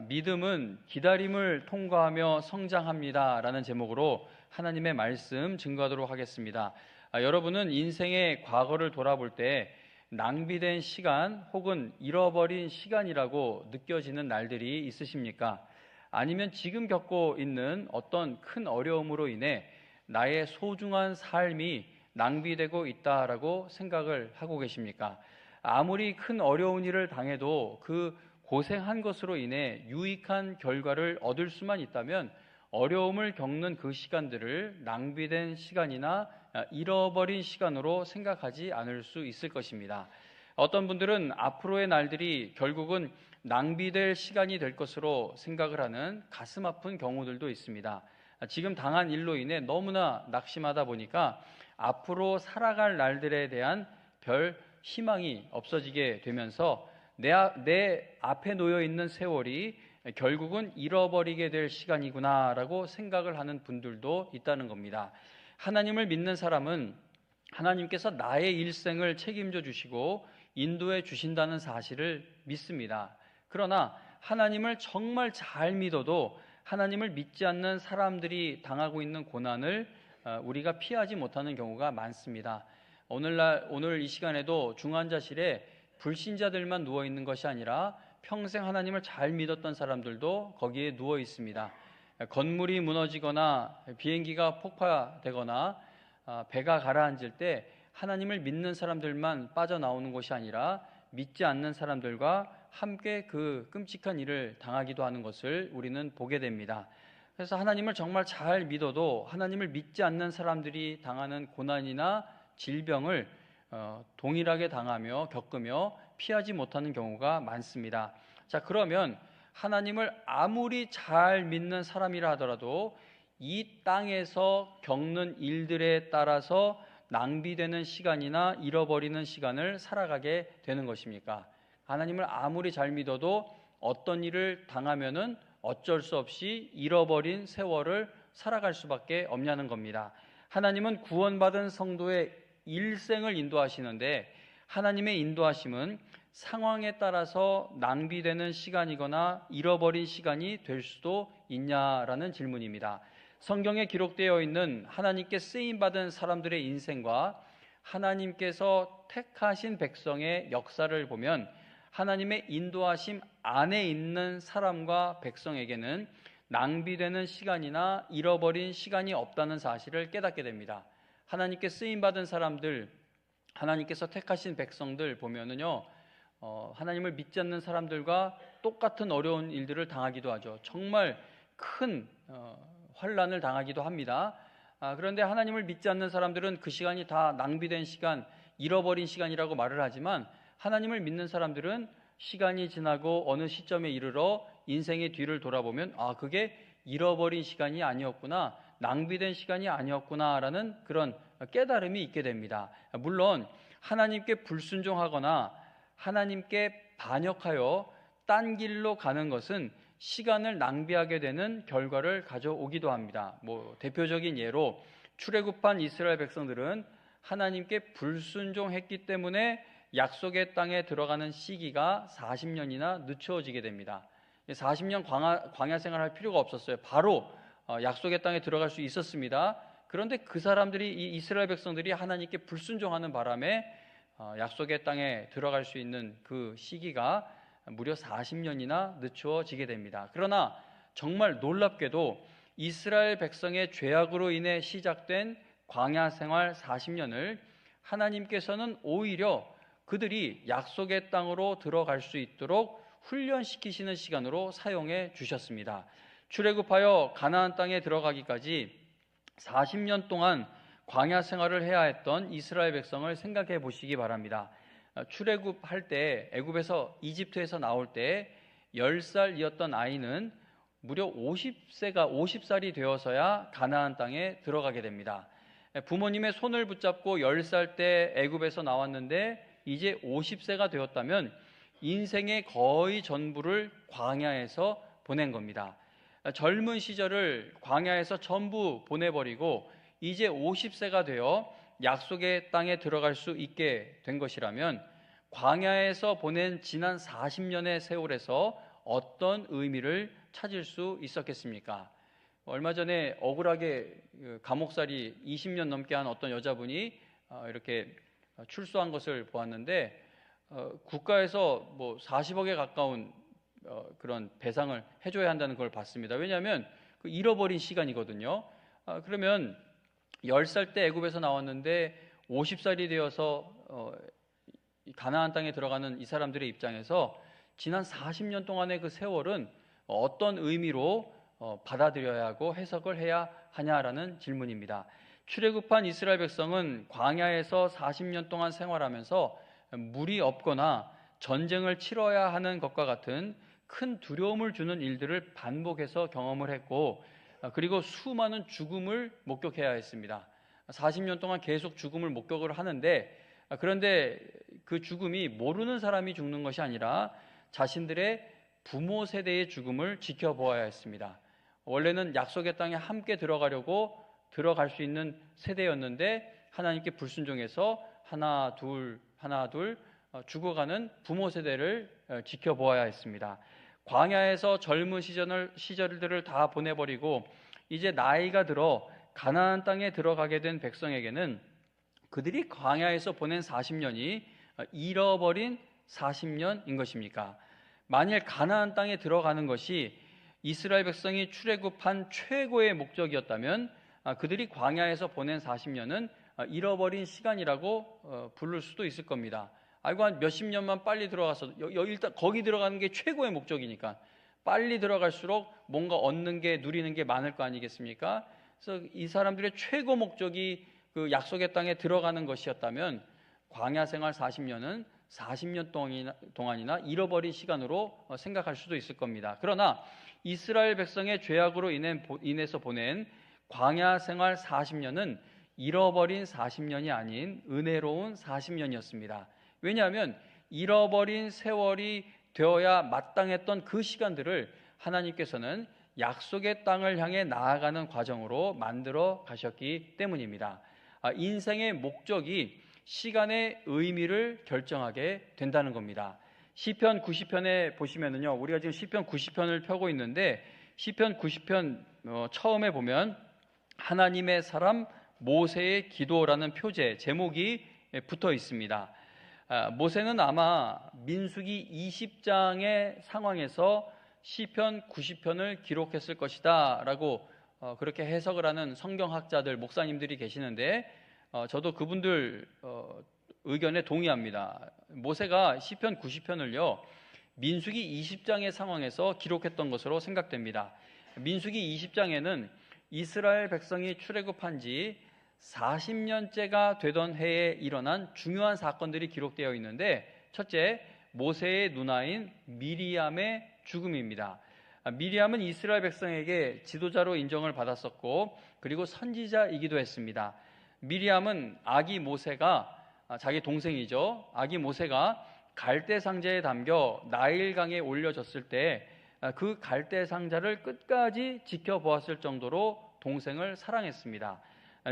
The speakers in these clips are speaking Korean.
믿음은 기다림을 통과하며 성장합니다 라는 제목으로 하나님의 말씀 증거하도록 하겠습니다. 여러분은 인생의 과거를 돌아볼 때 낭비된 시간 혹은 잃어버린 시간이라고 느껴지는 날들이 있으십니까? 아니면 지금 겪고 있는 어떤 큰 어려움으로 인해 나의 소중한 삶이 낭비되고 있다라고 생각을 하고 계십니까? 아무리 큰 어려운 일을 당해도 그 고생한 것으로 인해 유익한 결과를 얻을 수만 있다면 어려움을 겪는 그 시간들을 낭비된 시간이나 잃어버린 시간으로 생각하지 않을 수 있을 것입니다. 어떤 분들은 앞으로의 날들이 결국은 낭비될 시간이 될 것으로 생각을 하는 가슴 아픈 경우들도 있습니다. 지금 당한 일로 인해 너무나 낙심하다 보니까 앞으로 살아갈 날들에 대한 별 희망이 없어지게 되면서 내 앞에 놓여 있는 세월이 결국은 잃어버리게 될 시간이구나라고 생각을 하는 분들도 있다는 겁니다. 하나님을 믿는 사람은 하나님께서 나의 일생을 책임져 주시고 인도해 주신다는 사실을 믿습니다. 그러나 하나님을 정말 잘 믿어도 하나님을 믿지 않는 사람들이 당하고 있는 고난을 우리가 피하지 못하는 경우가 많습니다. 오늘 이 시간에도 중환자실에 불신자들만 누워 있는 것이 아니라 평생 하나님을 잘 믿었던 사람들도 거기에 누워 있습니다. 건물이 무너지거나 비행기가 폭파되거나 배가 가라앉을 때 하나님을 믿는 사람들만 빠져나오는 것이 아니라 믿지 않는 사람들과 함께 그 끔찍한 일을 당하기도 하는 것을 우리는 보게 됩니다. 그래서 하나님을 정말 잘 믿어도 하나님을 믿지 않는 사람들이 당하는 고난이나 질병을 동일하게 당하며 겪으며 피하지 못하는 경우가 많습니다. 자, 그러면 하나님을 아무리 잘 믿는 사람이라 하더라도 이 땅에서 겪는 일들에 따라서 낭비되는 시간이나 잃어버리는 시간을 살아가게 되는 것입니까? 하나님을 아무리 잘 믿어도 어떤 일을 당하면은 어쩔 수 없이 잃어버린 세월을 살아갈 수밖에 없냐는 겁니다. 하나님은 구원받은 성도의 일생을 인도하시는데 하나님의 인도하심은 상황에 따라서 낭비되는 시간이거나 잃어버린 시간이 될 수도 있냐라는 질문입니다. 성경에 기록되어 있는 하나님께 쓰임받은 사람들의 인생과 하나님께서 택하신 백성의 역사를 보면 하나님의 인도하심 안에 있는 사람과 백성에게는 낭비되는 시간이나 잃어버린 시간이 없다는 사실을 깨닫게 됩니다. 하나님께 쓰임받은 사람들, 하나님께서 택하신 백성들 보면은요, 하나님을 믿지 않는 사람들과 똑같은 어려운 일들을 당하기도 하죠. 정말 큰 환난을 당하기도 합니다. 그런데 하나님을 믿지 않는 사람들은 그 시간이 다 낭비된 시간, 잃어버린 시간이라고 말을 하지만 하나님을 믿는 사람들은 시간이 지나고 어느 시점에 이르러 인생의 뒤를 돌아보면 그게 잃어버린 시간이 아니었구나, 낭비된 시간이 아니었구나라는 그런 깨달음이 있게 됩니다. 물론 하나님께 불순종하거나 하나님께 반역하여 딴 길로 가는 것은 시간을 낭비하게 되는 결과를 가져오기도 합니다. 대표적인 예로 출애굽한 이스라엘 백성들은 하나님께 불순종했기 때문에 약속의 땅에 들어가는 시기가 40년이나 늦춰지게 됩니다. 40년 광야 생활할 필요가 없었어요. 바로 약속의 땅에 들어갈 수 있었습니다. 그런데 그 사람들이, 이 이스라엘 백성들이 하나님께 불순종하는 바람에 약속의 땅에 들어갈 수 있는 그 시기가 무려 40년이나 늦추어지게 됩니다. 그러나 정말 놀랍게도 이스라엘 백성의 죄악으로 인해 시작된 광야 생활 40년을 하나님께서는 오히려 그들이 약속의 땅으로 들어갈 수 있도록 훈련시키시는 시간으로 사용해 주셨습니다. 출애굽하여 가나안 땅에 들어가기까지 40년 동안 광야 생활을 해야 했던 이스라엘 백성을 생각해 보시기 바랍니다. 출애굽할 때, 애굽에서 이집트에서 나올 때 10살이었던 아이는 무려 50살이 되어서야 가나안 땅에 들어가게 됩니다. 부모님의 손을 붙잡고 10살 때 애굽에서 나왔는데 이제 50세가 되었다면 인생의 거의 전부를 광야에서 보낸 겁니다. 젊은 시절을 광야에서 전부 보내버리고 이제 50세가 되어 약속의 땅에 들어갈 수 있게 된 것이라면 광야에서 보낸 지난 40년의 세월에서 어떤 의미를 찾을 수 있었겠습니까? 얼마 전에 억울하게 감옥살이 20년 넘게 한 어떤 여자분이 이렇게 출소한 것을 보았는데, 국가에서 뭐 40억에 가까운 그런 배상을 해줘야 한다는 걸 봤습니다. 왜냐하면 그 잃어버린 시간이거든요. 그러면 10살 때 애굽에서 나왔는데 50살이 되어서 가나안 땅에 들어가는 이 사람들의 입장에서 지난 40년 동안의 그 세월은 어떤 의미로 받아들여야 하고 해석을 해야 하냐라는 질문입니다. 출애굽한 이스라엘 백성은 광야에서 40년 동안 생활하면서 물이 없거나 전쟁을 치러야 하는 것과 같은 큰 두려움을 주는 일들을 반복해서 경험을 했고, 그리고 수많은 죽음을 목격해야 했습니다. 40년 동안 계속 죽음을 목격을 하는데, 그런데 그 죽음이 모르는 사람이 죽는 것이 아니라 자신들의 부모 세대의 죽음을 지켜보아야 했습니다. 원래는 약속의 땅에 함께 들어가려고 들어갈 수 있는 세대였는데 하나님께 불순종해서 하나 둘 죽어가는 부모 세대를 지켜보아야 했습니다. 광야에서 젊은 시절들을 다 보내버리고 이제 나이가 들어 가나안 땅에 들어가게 된 백성에게는 그들이 광야에서 보낸 40년이 잃어버린 40년인 것입니까? 만일 가나안 땅에 들어가는 것이 이스라엘 백성이 출애굽한 최고의 목적이었다면 그들이 광야에서 보낸 40년은 잃어버린 시간이라고 부를 수도 있을 겁니다. 아이고, 한 몇십 년만 빨리 들어가서 일단 거기 들어가는 게 최고의 목적이니까 빨리 들어갈수록 뭔가 얻는 게, 누리는 게 많을 거 아니겠습니까? 그래서 이 사람들의 최고 목적이 그 약속의 땅에 들어가는 것이었다면 광야 생활 40년은 40년 동안이나 잃어버린 시간으로 생각할 수도 있을 겁니다. 그러나 이스라엘 백성의 죄악으로 인해서 보낸 광야 생활 40년은 잃어버린 40년이 아닌 은혜로운 40년이었습니다. 왜냐하면 잃어버린 세월이 되어야 마땅했던 그 시간들을 하나님께서는 약속의 땅을 향해 나아가는 과정으로 만들어 가셨기 때문입니다. 인생의 목적이 시간의 의미를 결정하게 된다는 겁니다. 시편 90편에 보시면은요, 우리가 지금 시편 90편을 펴고 있는데 시편 90편 처음에 보면 하나님의 사람 모세의 기도라는 표제 제목이 붙어 있습니다. 모세는 아마 민수기 20장의 상황에서 시편 90편을 기록했을 것이다 라고 그렇게 해석을 하는 성경학자들, 목사님들이 계시는데 저도 그분들 의견에 동의합니다. 모세가 시편 90편을요 민수기 20장의 상황에서 기록했던 것으로 생각됩니다. 민수기 20장에는 이스라엘 백성이 출애굽한 지 40년째가 되던 해에 일어난 중요한 사건들이 기록되어 있는데, 첫째, 모세의 누나인 미리암의 죽음입니다. 미리암은 이스라엘 백성에게 지도자로 인정을 받았었고 그리고 선지자이기도 했습니다. 미리암은 아기 모세가, 자기 동생이죠, 아기 모세가 갈대 상자에 담겨 나일강에 올려졌을 때 그 갈대 상자를 끝까지 지켜보았을 정도로 동생을 사랑했습니다.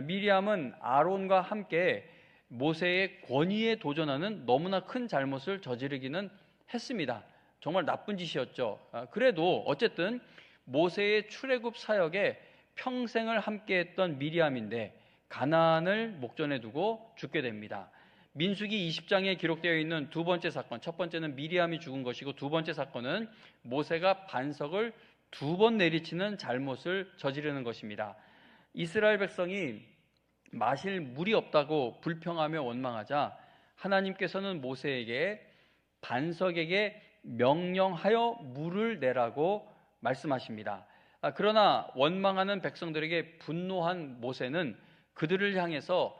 미리암은 아론과 함께 모세의 권위에 도전하는 너무나 큰 잘못을 저지르기는 했습니다. 정말 나쁜 짓이었죠. 그래도 어쨌든 모세의 출애굽 사역에 평생을 함께했던 미리암인데 가나안을 목전에 두고 죽게 됩니다. 민수기 20장에 기록되어 있는 두 번째 사건, 첫 번째는 미리암이 죽은 것이고 두 번째 사건은 모세가 반석을 두 번 내리치는 잘못을 저지르는 것입니다. 이스라엘 백성이 마실 물이 없다고 불평하며 원망하자 하나님께서는 모세에게 반석에게 명령하여 물을 내라고 말씀하십니다. 그러나 원망하는 백성들에게 분노한 모세는 그들을 향해서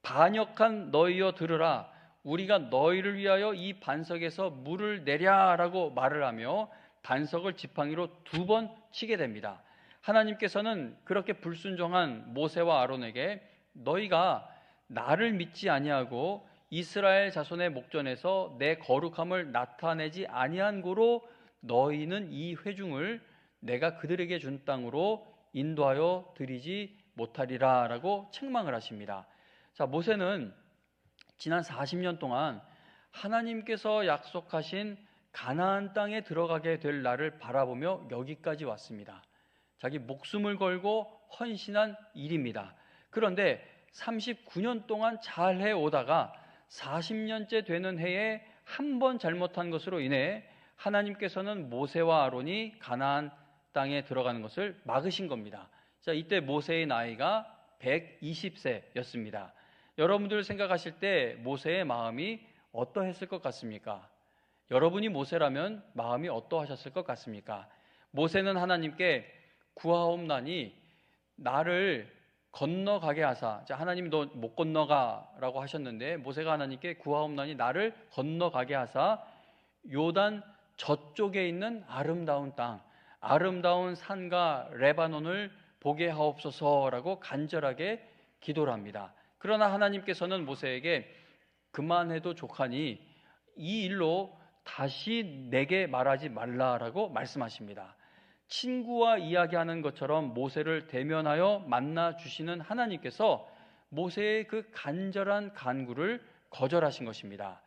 반역한 너희여 들으라, 우리가 너희를 위하여 이 반석에서 물을 내랴라고 말을 하며 반석을 지팡이로 두 번 치게 됩니다. 하나님께서는 그렇게 불순종한 모세와 아론에게 너희가 나를 믿지 아니하고 이스라엘 자손의 목전에서 내 거룩함을 나타내지 아니한 고로 너희는 이 회중을 내가 그들에게 준 땅으로 인도하여 드리지 못하리라 라고 책망을 하십니다. 자, 모세는 지난 40년 동안 하나님께서 약속하신 가나안 땅에 들어가게 될 날을 바라보며 여기까지 왔습니다. 자기 목숨을 걸고 헌신한 일입니다. 그런데 39년 동안 잘 해오다가 40년째 되는 해에 한 번 잘못한 것으로 인해 하나님께서는 모세와 아론이 가나안 땅에 들어가는 것을 막으신 겁니다. 자, 이때 모세의 나이가 120세였습니다. 여러분들 생각하실 때 모세의 마음이 어떠했을 것 같습니까? 여러분이 모세라면 마음이 어떠하셨을 것 같습니까? 모세는 하나님께 구하옵나니 나를 건너가게 하사, 자, 하나님이 너 못 건너가라고 하셨는데 모세가 하나님께 구하옵나니 나를 건너가게 하사 요단 저쪽에 있는 아름다운 땅, 아름다운 산과 레바논을 보게 하옵소서라고 간절하게 기도를 합니다. 그러나 하나님께서는 모세에게 그만해도 족하니 이 일로 다시 내게 말하지 말라라고 말씀하십니다. 친구와 이야기하는 것처럼 모세를 대면하여 만나 주시는 하나님께서 모세의 그 간절한 간구를 거절하신 것입니다.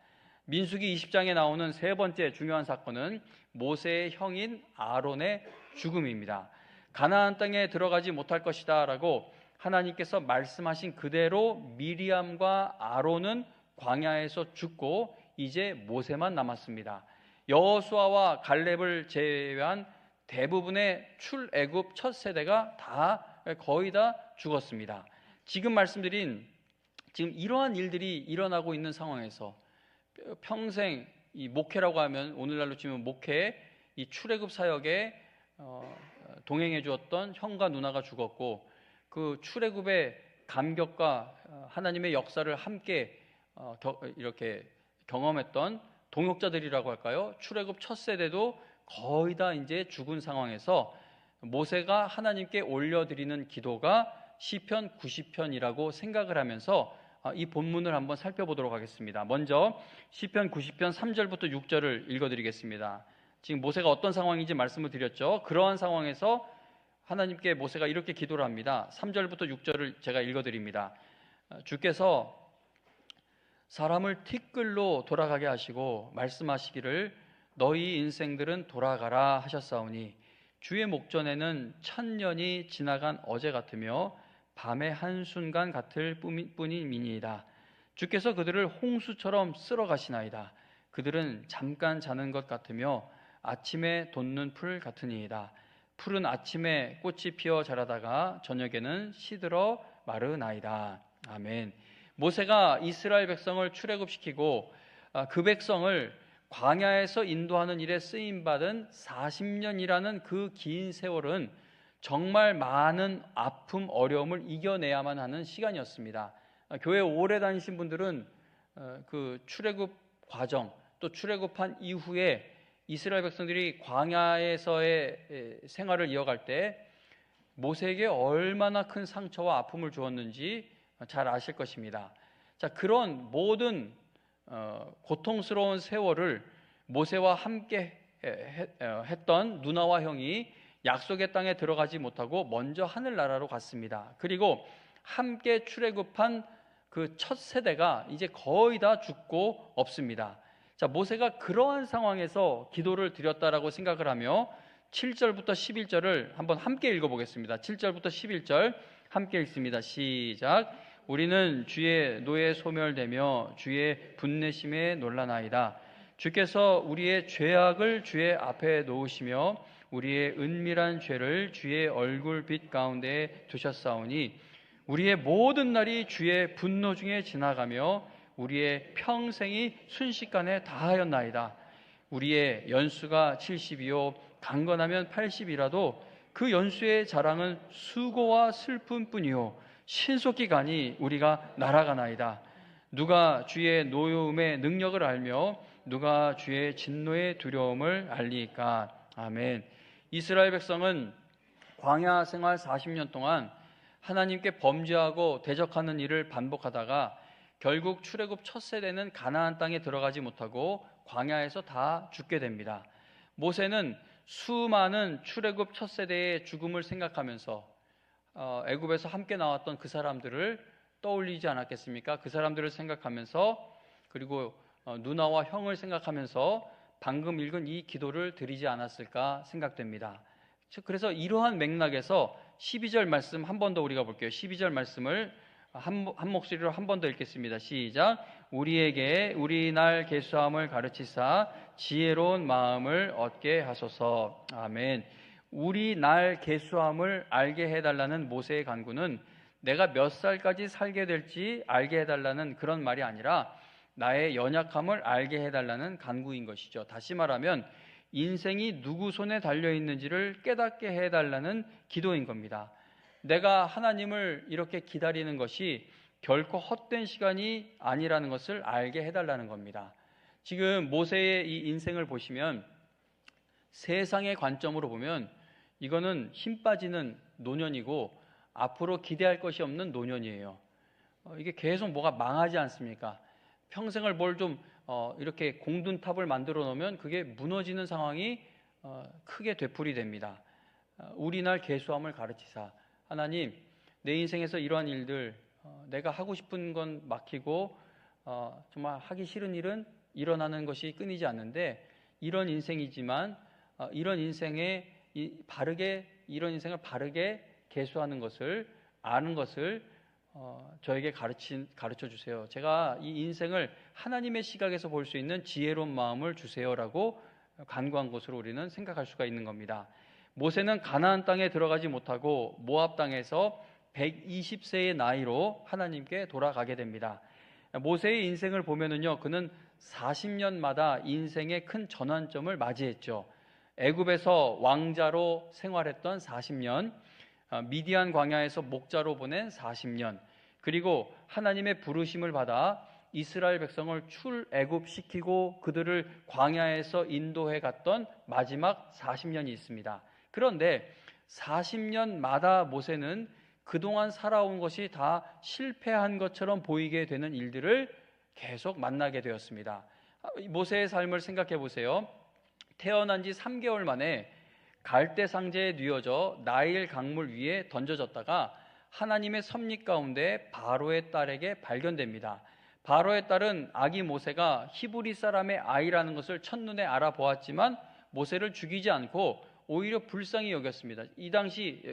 민수기 20장에 나오는 세 번째 중요한 사건은 모세의 형인 아론의 죽음입니다. 가나안 땅에 들어가지 못할 것이다 라고 하나님께서 말씀하신 그대로 미리암과 아론은 광야에서 죽고 이제 모세만 남았습니다. 여호수아와 갈렙을 제외한 대부분의 출애굽 첫 세대가 거의 다 죽었습니다. 지금 말씀드린 지금 이러한 일들이 일어나고 있는 상황에서 평생 이 목회라고 하면 오늘날로 치면 목회 이 출애굽 사역에 동행해 주었던 형과 누나가 죽었고 그 출애굽의 감격과 하나님의 역사를 함께 이렇게 경험했던 동역자들이라고 할까요? 출애굽 첫 세대도 거의 다 이제 죽은 상황에서 모세가 하나님께 올려드리는 기도가 시편 90편이라고 생각을 하면서 이 본문을 한번 살펴보도록 하겠습니다. 먼저 시편 90편 3절부터 6절을 읽어드리겠습니다. 지금 모세가 어떤 상황인지 말씀을 드렸죠. 그러한 상황에서 하나님께 모세가 이렇게 기도를 합니다. 3절부터 6절을 제가 읽어드립니다. 주께서 사람을 티끌로 돌아가게 하시고 말씀하시기를 너희 인생들은 돌아가라 하셨사오니 주의 목전에는 1000년이 지나간 어제 같으며 밤의 한순간 같을 뿐이니이다. 주께서 그들을 홍수처럼 쓸어 가시나이다. 그들은 잠깐 자는 것 같으며 아침에 돋는 풀 같으니이다. 풀은 아침에 꽃이 피어 자라다가 저녁에는 시들어 마르나이다. 아멘. 모세가 이스라엘 백성을 출애굽시키고 그 백성을 광야에서 인도하는 일에 쓰임받은 40년이라는 그 긴 세월은 정말 많은 아픔, 어려움을 이겨내야만 하는 시간이었습니다. 교회 오래 다니신 분들은 그 출애굽 과정 또 출애굽한 이후에 이스라엘 백성들이 광야에서의 생활을 이어갈 때 모세에게 얼마나 큰 상처와 아픔을 주었는지 잘 아실 것입니다. 자, 그런 모든 고통스러운 세월을 모세와 함께 했던 누나와 형이 약속의 땅에 들어가지 못하고 먼저 하늘나라로 갔습니다. 그리고 함께 출애굽한 그 첫 세대가 이제 거의 다 죽고 없습니다. 자, 모세가 그러한 상황에서 기도를 드렸다라고 생각을 하며 7절부터 11절을 한번 함께 읽어보겠습니다. 7절부터 11절 함께 읽습니다. 시작. 우리는 주의 노에 소멸되며 주의 분내심에 놀라나이다. 주께서 우리의 죄악을 주의 앞에 놓으시며 우리의 은밀한 죄를 주의 얼굴빛 가운데에 두셨사오니 우리의 모든 날이 주의 분노 중에 지나가며 우리의 평생이 순식간에 다하였나이다. 우리의 연수가 70이요 강건하면 80이라도 그 연수의 자랑은 수고와 슬픔뿐이요 신속히 가니 우리가 날아가나이다. 누가 주의 노여움의 능력을 알며 누가 주의 진노의 두려움을 알리까. 아멘. 이스라엘 백성은 광야 생활 40년 동안 하나님께 범죄하고 대적하는 일을 반복하다가 결국 출애굽 첫 세대는 가나안 땅에 들어가지 못하고 광야에서 다 죽게 됩니다. 모세는 수많은 출애굽 첫 세대의 죽음을 생각하면서 애굽에서 함께 나왔던 그 사람들을 떠올리지 않았겠습니까? 그 사람들을 생각하면서 그리고 누나와 형을 생각하면서 방금 읽은 이 기도를 드리지 않았을까 생각됩니다. 그래서 이러한 맥락에서 12절 말씀 한 번 더 우리가 볼게요. 12절 말씀을 한 목소리로 한 번 더 읽겠습니다. 시작. 우리에게 우리 날 계수함을 가르치사 지혜로운 마음을 얻게 하소서. 아멘. 우리 날 계수함을 알게 해달라는 모세의 간구는 내가 몇 살까지 살게 될지 알게 해달라는 그런 말이 아니라 나의 연약함을 알게 해달라는 간구인 것이죠. 다시 말하면 인생이 누구 손에 달려있는지를 깨닫게 해달라는 기도인 겁니다. 내가 하나님을 이렇게 기다리는 것이 결코 헛된 시간이 아니라는 것을 알게 해달라는 겁니다. 지금 모세의 이 인생을 보시면 세상의 관점으로 보면 이거는 힘 빠지는 노년이고 앞으로 기대할 것이 없는 노년이에요. 이게 계속 뭐가 망하지 않습니까? 평생을 뭘 좀 이렇게 공든탑을 만들어 놓으면 그게 무너지는 상황이 크게 되풀이됩니다. 우리 날 계수함을 가르치사. 하나님, 내 인생에서 이러한 일들, 내가 하고 싶은 건 막히고 정말 하기 싫은 일은 일어나는 것이 끊이지 않는데 이런 인생이지만 이런 인생을 바르게 계수하는 것을 아는 것을 저에게 가르쳐 주세요. 제가 이 인생을 하나님의 시각에서 볼 수 있는 지혜로운 마음을 주세요라고 간구한 것으로 우리는 생각할 수가 있는 겁니다. 모세는 가나안 땅에 들어가지 못하고 모압 땅에서 120세의 나이로 하나님께 돌아가게 됩니다. 모세의 인생을 보면은요, 그는 40년마다 인생의 큰 전환점을 맞이했죠. 애굽에서 왕자로 생활했던 40년, 미디안 광야에서 목자로 보낸 40년, 그리고 하나님의 부르심을 받아 이스라엘 백성을 출애굽시키고 그들을 광야에서 인도해 갔던 마지막 40년이 있습니다. 그런데 40년마다 모세는 그동안 살아온 것이 다 실패한 것처럼 보이게 되는 일들을 계속 만나게 되었습니다. 모세의 삶을 생각해 보세요. 태어난 지 3개월 만에 갈대 상자에 뉘어져 나일 강물 위에 던져졌다가 하나님의 섭리 가운데 바로의 딸에게 발견됩니다. 바로의 딸은 아기 모세가 히브리 사람의 아이라는 것을 첫눈에 알아보았지만 모세를 죽이지 않고 오히려 불쌍히 여겼습니다.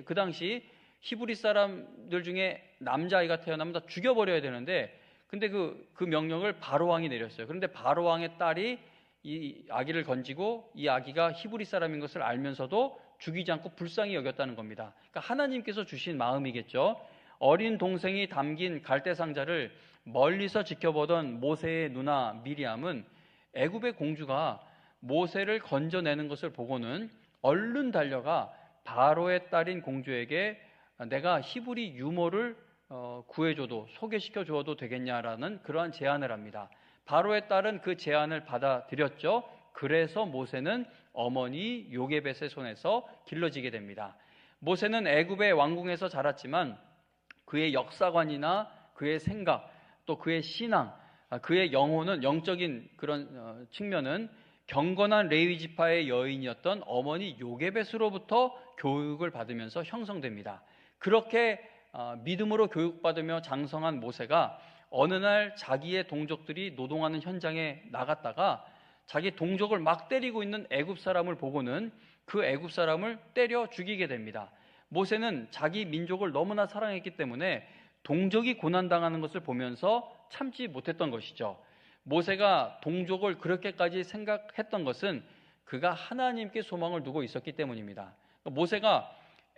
그 당시 히브리 사람들 중에 남자아이가 태어나면 다 죽여버려야 되는데 근데 그 명령을 바로 왕이 내렸어요. 그런데 바로 왕의 딸이 이 아기를 건지고 이 아기가 히브리 사람인 것을 알면서도 죽이지 않고 불쌍히 여겼다는 겁니다. 그러니까 하나님께서 주신 마음이겠죠. 어린 동생이 담긴 갈대상자를 멀리서 지켜보던 모세의 누나 미리암은 애굽의 공주가 모세를 건져내는 것을 보고는 얼른 달려가 바로의 딸인 공주에게 내가 히브리 유모를 구해줘도 소개시켜줘도 되겠냐라는 그러한 제안을 합니다. 바로의 딸은 그 제안을 받아들였죠. 그래서 모세는 어머니 요게벳의 손에서 길러지게 됩니다. 모세는 애굽의 왕궁에서 자랐지만 그의 역사관이나 그의 생각, 또 그의 신앙, 그의 영혼은 영적인 그런 측면은 경건한 레위 지파의 여인이었던 어머니 요게벳으로부터 교육을 받으면서 형성됩니다. 그렇게 믿음으로 교육받으며 장성한 모세가 어느 날 자기의 동족들이 노동하는 현장에 나갔다가 자기 동족을 막 때리고 있는 애굽 사람을 보고는 그 애굽 사람을 때려 죽이게 됩니다. 모세는 자기 민족을 너무나 사랑했기 때문에 동족이 고난당하는 것을 보면서 참지 못했던 것이죠. 모세가 동족을 그렇게까지 생각했던 것은 그가 하나님께 소망을 두고 있었기 때문입니다. 모세가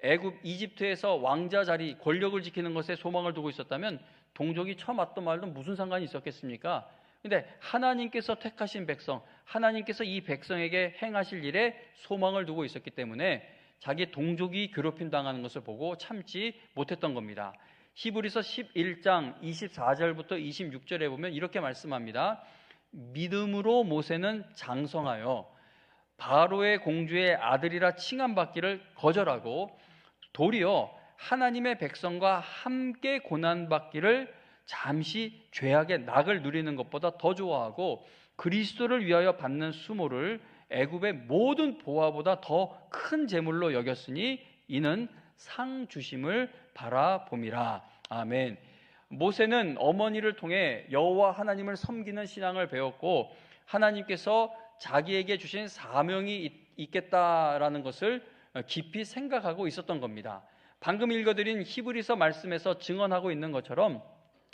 애굽 이집트에서 왕자 자리 권력을 지키는 것에 소망을 두고 있었다면 동족이 처음 왔던 말도 무슨 상관이 있었겠습니까? 근데 하나님께서 택하신 백성, 하나님께서 이 백성에게 행하실 일에 소망을 두고 있었기 때문에 자기 동족이 괴롭힘 당하는 것을 보고 참지 못했던 겁니다. 히브리서 11장 24절부터 26절에 보면 이렇게 말씀합니다. 믿음으로 모세는 장성하여 바로의 공주의 아들이라 칭함받기를 거절하고 도리어 하나님의 백성과 함께 고난받기를 잠시 죄악의 낙을 누리는 것보다 더 좋아하고 그리스도를 위하여 받는 수모를 애굽의 모든 보화보다 더 큰 재물로 여겼으니 이는 상 주심을 바라봄이라. 아멘. 모세는 어머니를 통해 여호와 하나님을 섬기는 신앙을 배웠고 하나님께서 자기에게 주신 사명이 있겠다라는 것을 깊이 생각하고 있었던 겁니다. 방금 읽어드린 히브리서 말씀에서 증언하고 있는 것처럼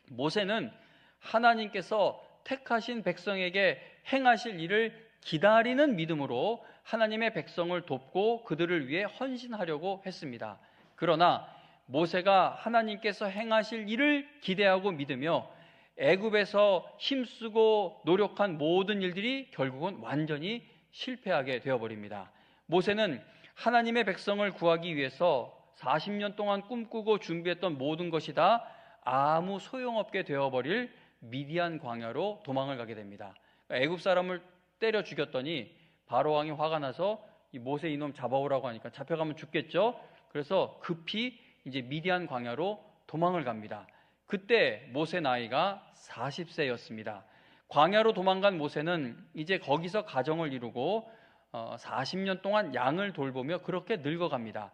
모세는 하나님께서 택하신 백성에게 행하실 일을 기다리는 믿음으로 하나님의 백성을 돕고 그들을 위해 헌신하려고 했습니다. 그러나 모세가 하나님께서 행하실 일을 기대하고 믿으며 애굽에서 힘쓰고 노력한 모든 일들이 결국은 완전히 실패하게 되어버립니다. 모세는 하나님의 백성을 구하기 위해서 40년 동안 꿈꾸고 준비했던 모든 것이 다 아무 소용없게 되어버릴 미디안 광야로 도망을 가게 됩니다. 애굽 사람을 때려 죽였더니 바로 왕이 화가 나서 이 모세 이놈 잡아오라고 하니까 잡혀가면 죽겠죠. 그래서 급히 이제 미디안 광야로 도망을 갑니다. 그때 모세 나이가 40세였습니다. 광야로 도망간 모세는 이제 거기서 가정을 이루고 40년 동안 양을 돌보며 그렇게 늙어갑니다.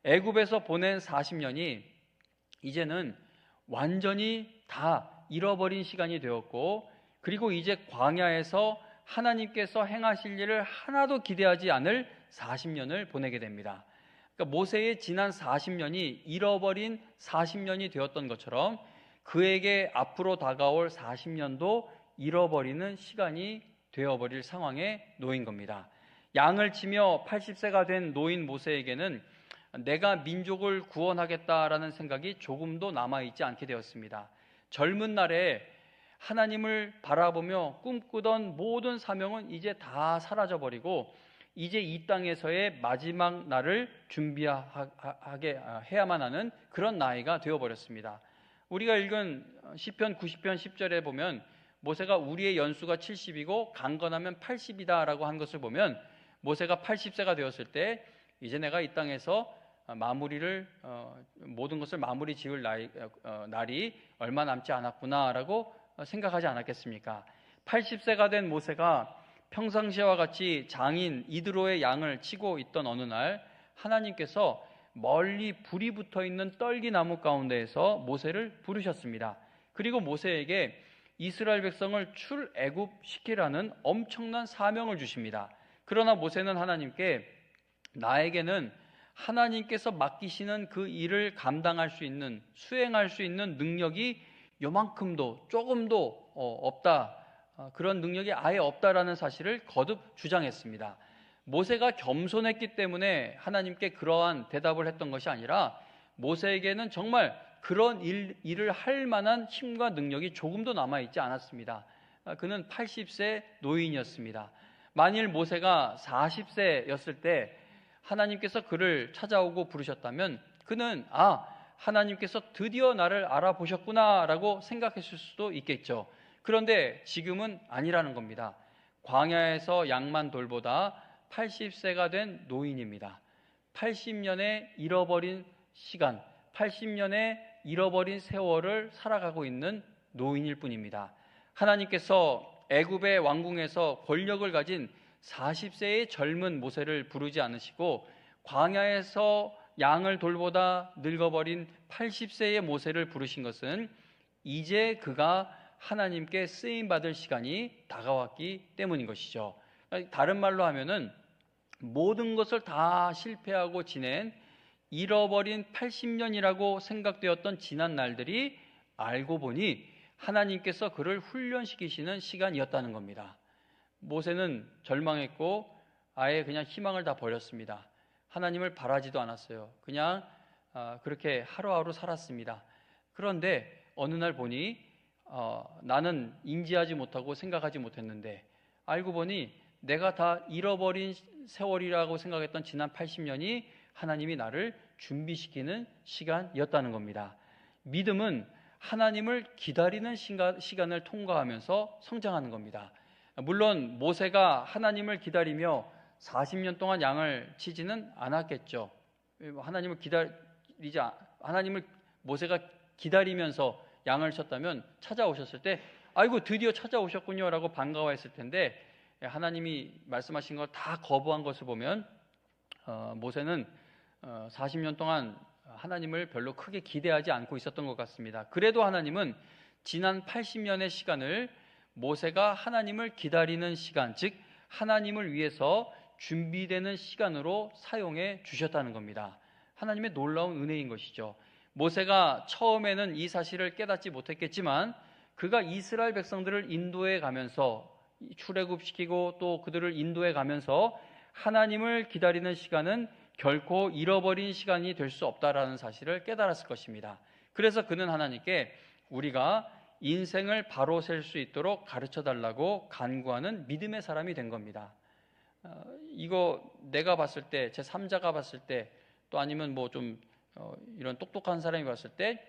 애굽에서 보낸 40년이 이제는 완전히 다 잃어버린 시간이 되었고, 그리고 이제 광야에서 하나님께서 행하실 일을 하나도 기대하지 않을 40년을 보내게 됩니다. 그러니까 모세의 지난 40년이 잃어버린 40년이 되었던 것처럼 그에게 앞으로 다가올 40년도 잃어버리는 시간이 되어버릴 상황에 놓인 겁니다. 양을 치며 80세가 된 노인 모세에게는 내가 민족을 구원하겠다라는 생각이 조금도 남아있지 않게 되었습니다. 젊은 날에 하나님을 바라보며 꿈꾸던 모든 사명은 이제 다 사라져버리고 이제 이 땅에서의 마지막 날을 준비하게 해야만 하는 그런 나이가 되어버렸습니다. 우리가 읽은 시편 90편 10절에 보면 모세가 우리의 연수가 70이고 강건하면 80이다 라고 한 것을 보면 모세가 80세가 되었을 때 이제 내가 이 땅에서 모든 것을 마무리 지을 날이 얼마 남지 않았구나라고 생각하지 않았겠습니까? 80세가 된 모세가 평상시와 같이 장인 이드로의 양을 치고 있던 어느 날 하나님께서 멀리 불이 붙어 있는 떨기나무 가운데에서 모세를 부르셨습니다. 그리고 모세에게 이스라엘 백성을 출애굽시키라는 엄청난 사명을 주십니다. 그러나 모세는 하나님께 나에게는 하나님께서 맡기시는 그 일을 감당할 수 있는, 수행할 수 있는 능력이 요만큼도 조금도 없다, 그런 능력이 아예 없다라는 사실을 거듭 주장했습니다. 모세가 겸손했기 때문에 하나님께 그러한 대답을 했던 것이 아니라 모세에게는 정말 그런 일을 할 만한 힘과 능력이 조금도 남아있지 않았습니다. 그는 80세 노인이었습니다. 만일 모세가 40세였을 때 하나님께서 그를 찾아오고 부르셨다면 그는 하나님께서 드디어 나를 알아보셨구나 라고 생각했을 수도 있겠죠. 그런데 지금은 아니라는 겁니다. 광야에서 양만 돌보다 80세가 된 노인입니다. 80년의 잃어버린 시간, 80년의 잃어버린 세월을 살아가고 있는 노인일 뿐입니다. 하나님께서 애굽의 왕궁에서 권력을 가진 40세의 젊은 모세를 부르지 않으시고 광야에서 양을 돌보다 늙어버린 80세의 모세를 부르신 것은 이제 그가 하나님께 쓰임받을 시간이 다가왔기 때문인 것이죠. 다른 말로 하면은 모든 것을 다 실패하고 지낸 잃어버린 80년이라고 생각되었던 지난 날들이 알고 보니 하나님께서 그를 훈련시키시는 시간이었다는 겁니다. 모세는 절망했고 아예 그냥 희망을 다 버렸습니다. 하나님을 바라지도 않았어요. 그냥 그렇게 하루하루 살았습니다. 그런데 어느 날 보니 나는 인지하지 못하고 생각하지 못했는데 알고 보니 내가 다 잃어버린 세월이라고 생각했던 지난 80년이 하나님이 나를 준비시키는 시간이었다는 겁니다. 믿음은 하나님을 기다리는 시간을 통과하면서 성장하는 겁니다. 물론 모세가 하나님을 기다리며 40년 동안 양을 치지는 않았겠죠. 하나님을 모세가 기다리면서 양을 쳤다면 찾아오셨을 때 아이고 드디어 찾아오셨군요 라고 반가워했을 텐데 하나님이 말씀하신 걸 다 거부한 것을 보면 모세는 40년 동안 하나님을 별로 크게 기대하지 않고 있었던 것 같습니다. 그래도 하나님은 지난 80년의 시간을 모세가 하나님을 기다리는 시간, 즉 하나님을 위해서 준비되는 시간으로 사용해 주셨다는 겁니다. 하나님의 놀라운 은혜인 것이죠. 모세가 처음에는 이 사실을 깨닫지 못했겠지만 그가 이스라엘 백성들을 인도해 가면서 출애굽시키고 또 그들을 인도해 가면서 하나님을 기다리는 시간은 결코 잃어버린 시간이 될 수 없다라는 사실을 깨달았을 것입니다. 그래서 그는 하나님께 우리가 인생을 바로 셀 수 있도록 가르쳐 달라고 간구하는 믿음의 사람이 된 겁니다. 이거 내가 봤을 때, 제 3자가 봤을 때, 또 아니면 뭐 좀 이런 똑똑한 사람이 봤을 때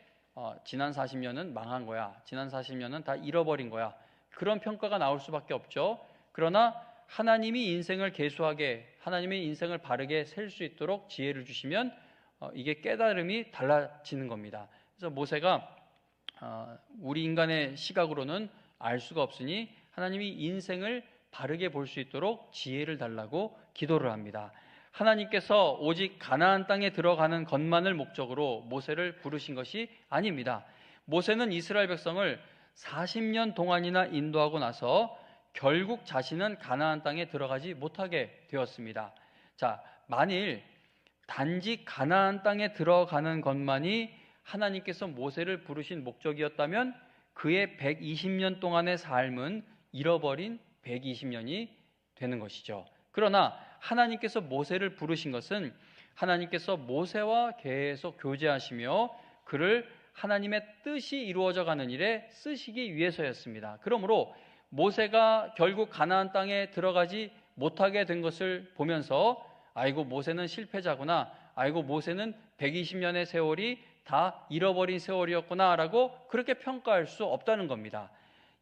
지난 40년은 망한 거야, 지난 40년은 다 잃어버린 거야, 그런 평가가 나올 수밖에 없죠. 그러나 하나님이 인생을 계수하게, 하나님의 인생을 바르게 셀 수 있도록 지혜를 주시면 이게 깨달음이 달라지는 겁니다. 그래서 모세가 우리 인간의 시각으로는 알 수가 없으니 하나님이 인생을 바르게 볼 수 있도록 지혜를 달라고 기도를 합니다. 하나님께서 오직 가나안 땅에 들어가는 것만을 목적으로 모세를 부르신 것이 아닙니다. 모세는 이스라엘 백성을 40년 동안이나 인도하고 나서 결국 자신은 가나안 땅에 들어가지 못하게 되었습니다. 자, 만일 단지 가나안 땅에 들어가는 것만이 하나님께서 모세를 부르신 목적이었다면 그의 120년 동안의 삶은 잃어버린 120년이 되는 것이죠. 그러나 하나님께서 모세를 부르신 것은 하나님께서 모세와 계속 교제하시며 그를 하나님의 뜻이 이루어져 가는 일에 쓰시기 위해서였습니다. 그러므로 모세가 결국 가나안 땅에 들어가지 못하게 된 것을 보면서 아이고 모세는 실패자구나, 아이고 모세는 120년의 세월이 다 잃어버린 세월이었구나 라고 그렇게 평가할 수 없다는 겁니다.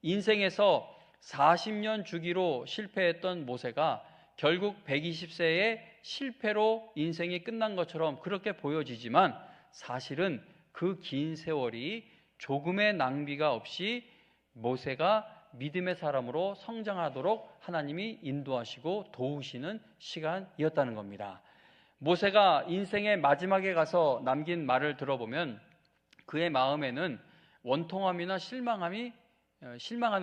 인생에서 40년 주기로 실패했던 모세가 결국 120세의 실패로 인생이 끝난 것처럼 그렇게 보여지지만 사실은 그 긴 세월이 조금의 낭비가 없이 모세가 믿음의 사람으로 성장하도록 하나님이 인도하시고 도우시는 시간이었다는 겁니다. 모세가 인생의 마지막에 가서 남긴 말을 들어보면 그의 마음에는 원통함이나 실망하는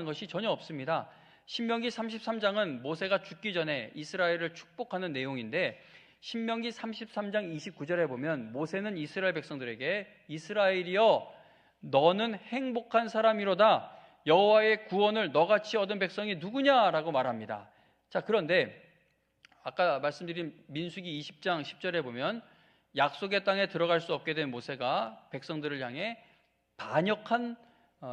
것이 전혀 없습니다. 신명기 33장은 모세가 죽기 전에 이스라엘을 축복하는 내용인데 신명기 33장 29절에 보면 모세는 이스라엘 백성들에게 이스라엘이여 너는 행복한 사람이로다, 여호와의 구원을 너같이 얻은 백성이 누구냐라고 말합니다. 자, 그런데 아까 말씀드린 민수기 20장 10절에 보면 약속의 땅에 들어갈 수 없게 된 모세가 백성들을 향해 반역한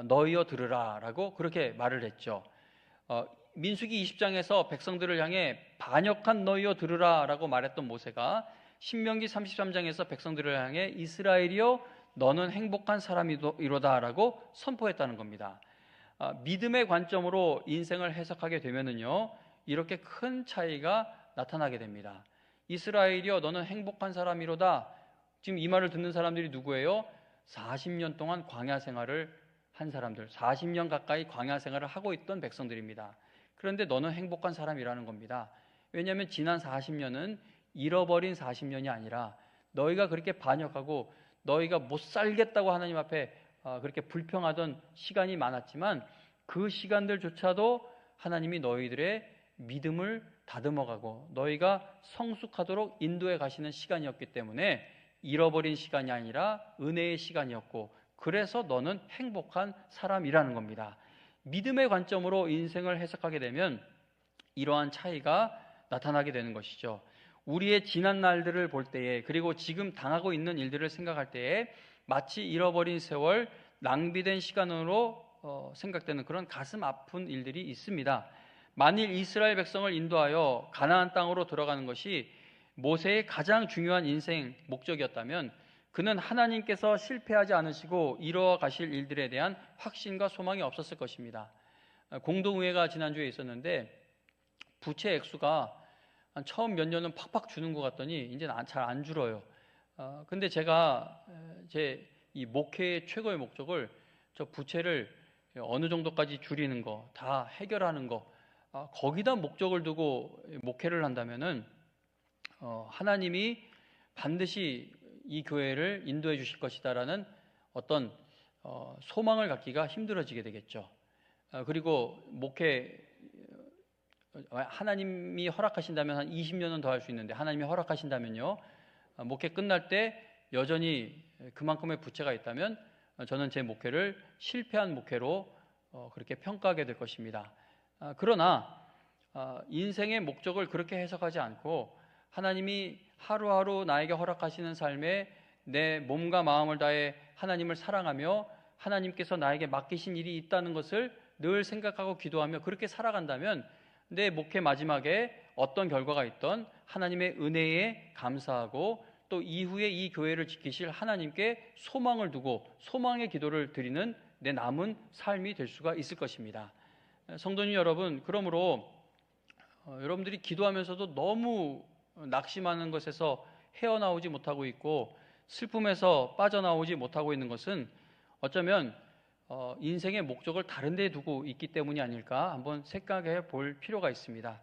너희여 들으라 라고 그렇게 말을 했죠. 민수기 20장에서 백성들을 향해 반역한 너희여 들으라 라고 말했던 모세가 신명기 33장에서 백성들을 향해 이스라엘이여 너는 행복한 사람이로다 라고 선포했다는 겁니다. 믿음의 관점으로 인생을 해석하게 되면은요, 이렇게 큰 차이가 나타나게 됩니다. 이스라엘이여 너는 행복한 사람이로다. 지금 이 말을 듣는 사람들이 누구예요? 40년 동안 광야 생활을 한 사람들, 40년 가까이 광야 생활을 하고 있던 백성들입니다. 그런데 너는 행복한 사람이라는 겁니다. 왜냐하면 지난 40년은 잃어버린 40년이 아니라 너희가 그렇게 반역하고 너희가 못 살겠다고 하나님 앞에 그렇게 불평하던 시간이 많았지만 그 시간들조차도 하나님이 너희들의 믿음을 다듬어가고 너희가 성숙하도록 인도해 가시는 시간이었기 때문에 잃어버린 시간이 아니라 은혜의 시간이었고 그래서 너는 행복한 사람이라는 겁니다. 믿음의 관점으로 인생을 해석하게 되면 이러한 차이가 나타나게 되는 것이죠. 우리의 지난 날들을 볼 때에 그리고 지금 당하고 있는 일들을 생각할 때에 마치 잃어버린 세월, 낭비된 시간으로 생각되는 그런 가슴 아픈 일들이 있습니다. 만일 이스라엘 백성을 인도하여 가나안 땅으로 들어가는 것이 모세의 가장 중요한 인생 목적이었다면 그는 하나님께서 실패하지 않으시고 이루어 가실 일들에 대한 확신과 소망이 없었을 것입니다. 공동의회가 지난주에 있었는데 부채 액수가 처음 몇 년은 팍팍 주는 것 같더니 이제는 잘 안 줄어요. 근데 제가 제 이 목회의 최고의 목적을 저 부채를 어느 정도까지 줄이는 거, 다 해결하는 거, 거기다 목적을 두고 목회를 한다면은 하나님이 반드시 이 교회를 인도해 주실 것이다라는 어떤 소망을 갖기가 힘들어지게 되겠죠. 그리고 목회 하나님이 허락하신다면 한 20년은 더 할 수 있는데 하나님이 허락하신다면요, 목회 끝날 때 여전히 그만큼의 부채가 있다면 저는 제 목회를 실패한 목회로 그렇게 평가하게 될 것입니다. 그러나 인생의 목적을 그렇게 해석하지 않고 하나님이 하루하루 나에게 허락하시는 삶에 내 몸과 마음을 다해 하나님을 사랑하며 하나님께서 나에게 맡기신 일이 있다는 것을 늘 생각하고 기도하며 그렇게 살아간다면 내 목회 마지막에 어떤 결과가 있던 하나님의 은혜에 감사하고 또 이후에 이 교회를 지키실 하나님께 소망을 두고 소망의 기도를 드리는 내 남은 삶이 될 수가 있을 것입니다. 성도님 여러분, 그러므로 여러분들이 기도하면서도 너무 낙심하는 것에서 헤어나오지 못하고 있고 슬픔에서 빠져나오지 못하고 있는 것은 어쩌면 인생의 목적을 다른 데 두고 있기 때문이 아닐까 한번 생각해 볼 필요가 있습니다.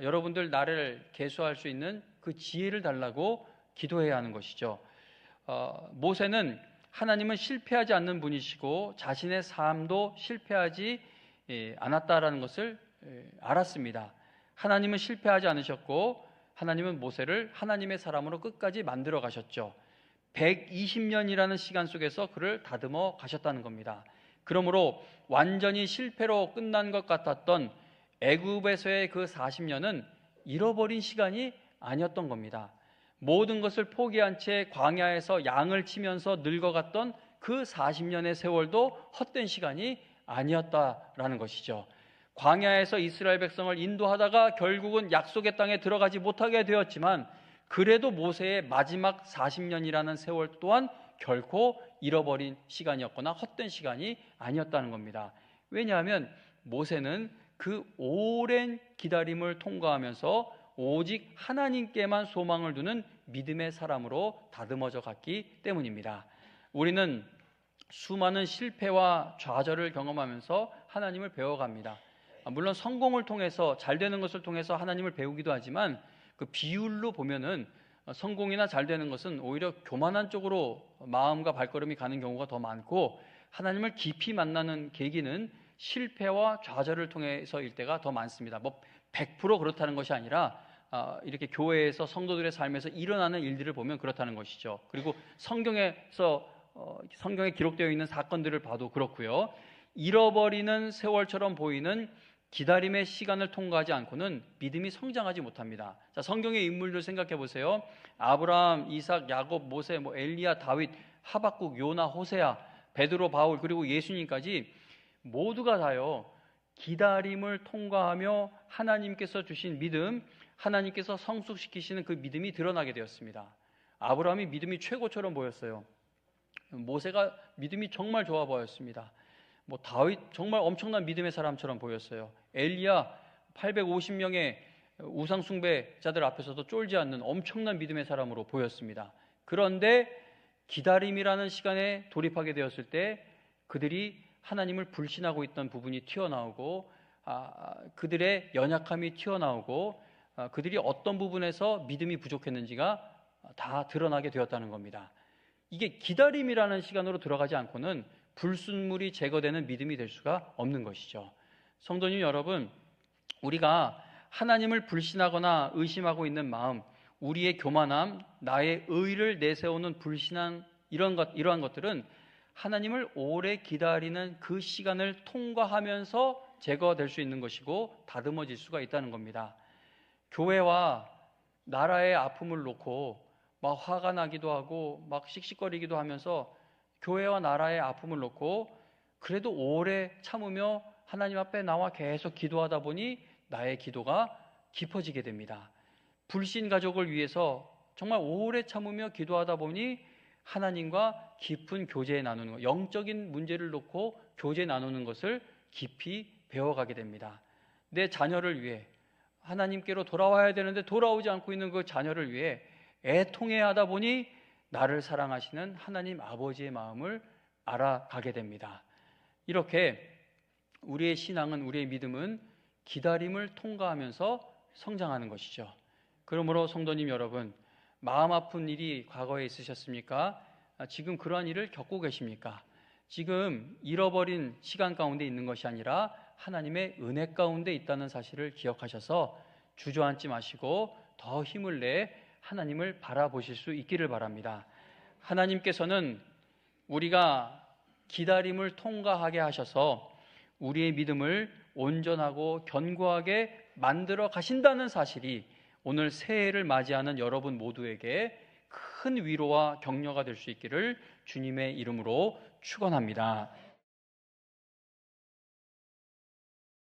여러분들 나를 계수할 수 있는 그 지혜를 달라고 기도해야 하는 것이죠. 모세는 하나님은 실패하지 않는 분이시고 자신의 삶도 실패하지 않았다라는 것을 알았습니다. 하나님은 실패하지 않으셨고 하나님은 모세를 하나님의 사람으로 끝까지 만들어 가셨죠. 120년이라는 시간 속에서 그를 다듬어 가셨다는 겁니다. 그러므로 완전히 실패로 끝난 것 같았던 애굽에서의 그 40년은 잃어버린 시간이 아니었던 겁니다. 모든 것을 포기한 채 광야에서 양을 치면서 늙어갔던 그 40년의 세월도 헛된 시간이 아니었다라는 것이죠. 광야에서 이스라엘 백성을 인도하다가 결국은 약속의 땅에 들어가지 못하게 되었지만 그래도 모세의 마지막 40년이라는 세월 또한 결코 잃어버린 시간이었거나 헛된 시간이 아니었다는 겁니다. 왜냐하면 모세는 그 오랜 기다림을 통과하면서 오직 하나님께만 소망을 두는 믿음의 사람으로 다듬어져 갔기 때문입니다. 우리는 수많은 실패와 좌절을 경험하면서 하나님을 배워갑니다. 물론 성공을 통해서 잘 되는 것을 통해서 하나님을 배우기도 하지만 그 비율로 보면은 성공이나 잘 되는 것은 오히려 교만한 쪽으로 마음과 발걸음이 가는 경우가 더 많고 하나님을 깊이 만나는 계기는 실패와 좌절을 통해서일 때가 더 많습니다. 100% 그렇다는 것이 아니라 이렇게 교회에서 성도들의 삶에서 일어나는 일들을 보면 그렇다는 것이죠. 그리고 성경에 기록되어 있는 사건들을 봐도 그렇고요. 잃어버리는 세월처럼 보이는 기다림의 시간을 통과하지 않고는 믿음이 성장하지 못합니다. 자, 성경의 인물들 생각해 보세요. 아브라함, 이삭, 야곱, 모세, 엘리야, 다윗, 하박국, 요나, 호세아, 베드로, 바울 그리고 예수님까지 모두가 다요 기다림을 통과하며 하나님께서 주신 믿음, 하나님께서 성숙시키시는 그 믿음이 드러나게 되었습니다. 아브라함이 믿음이 최고처럼 보였어요. 모세가 믿음이 정말 좋아 보였습니다. 다윗 정말 엄청난 믿음의 사람처럼 보였어요. 엘리야 850명의 우상 숭배자들 앞에서도 쫄지 않는 엄청난 믿음의 사람으로 보였습니다. 그런데 기다림이라는 시간에 돌입하게 되었을 때 그들이 하나님을 불신하고 있던 부분이 튀어나오고 그들의 연약함이 튀어나오고 그들이 어떤 부분에서 믿음이 부족했는지가 다 드러나게 되었다는 겁니다. 이게 기다림이라는 시간으로 들어가지 않고는 불순물이 제거되는 믿음이 될 수가 없는 것이죠. 성도님 여러분, 우리가 하나님을 불신하거나 의심하고 있는 마음, 우리의 교만함, 나의 의를 내세우는 불신한 이러한 것들은 하나님을 오래 기다리는 그 시간을 통과하면서 제거될 수 있는 것이고 다듬어질 수가 있다는 겁니다. 교회와 나라의 아픔을 놓고 막 화가 나기도 하고 막 씩씩거리기도 하면서 교회와 나라의 아픔을 놓고 그래도 오래 참으며 하나님 앞에 나와 계속 기도하다 보니 나의 기도가 깊어지게 됩니다. 불신 가족을 위해서 정말 오래 참으며 기도하다 보니 하나님과 깊은 교제 나누는 것, 영적인 문제를 놓고 교제 나누는 것을 깊이 배워가게 됩니다. 내 자녀를 위해 하나님께로 돌아와야 되는데 돌아오지 않고 있는 그 자녀를 위해 애통해야 하다 보니 나를 사랑하시는 하나님 아버지의 마음을 알아가게 됩니다. 이렇게 우리의 신앙은, 우리의 믿음은 기다림을 통과하면서 성장하는 것이죠. 그러므로 성도님 여러분, 마음 아픈 일이 과거에 있으셨습니까? 지금 그러한 일을 겪고 계십니까? 지금 잃어버린 시간 가운데 있는 것이 아니라 하나님의 은혜 가운데 있다는 사실을 기억하셔서 주저앉지 마시고 더 힘을 내 하나님을 바라보실 수 있기를 바랍니다. 하나님께서는 우리가 기다림을 통과하게 하셔서 우리의 믿음을 온전하고 견고하게 만들어 가신다는 사실이 오늘 새해를 맞이하는 여러분 모두에게 큰 위로와 격려가 될 수 있기를 주님의 이름으로 축원합니다.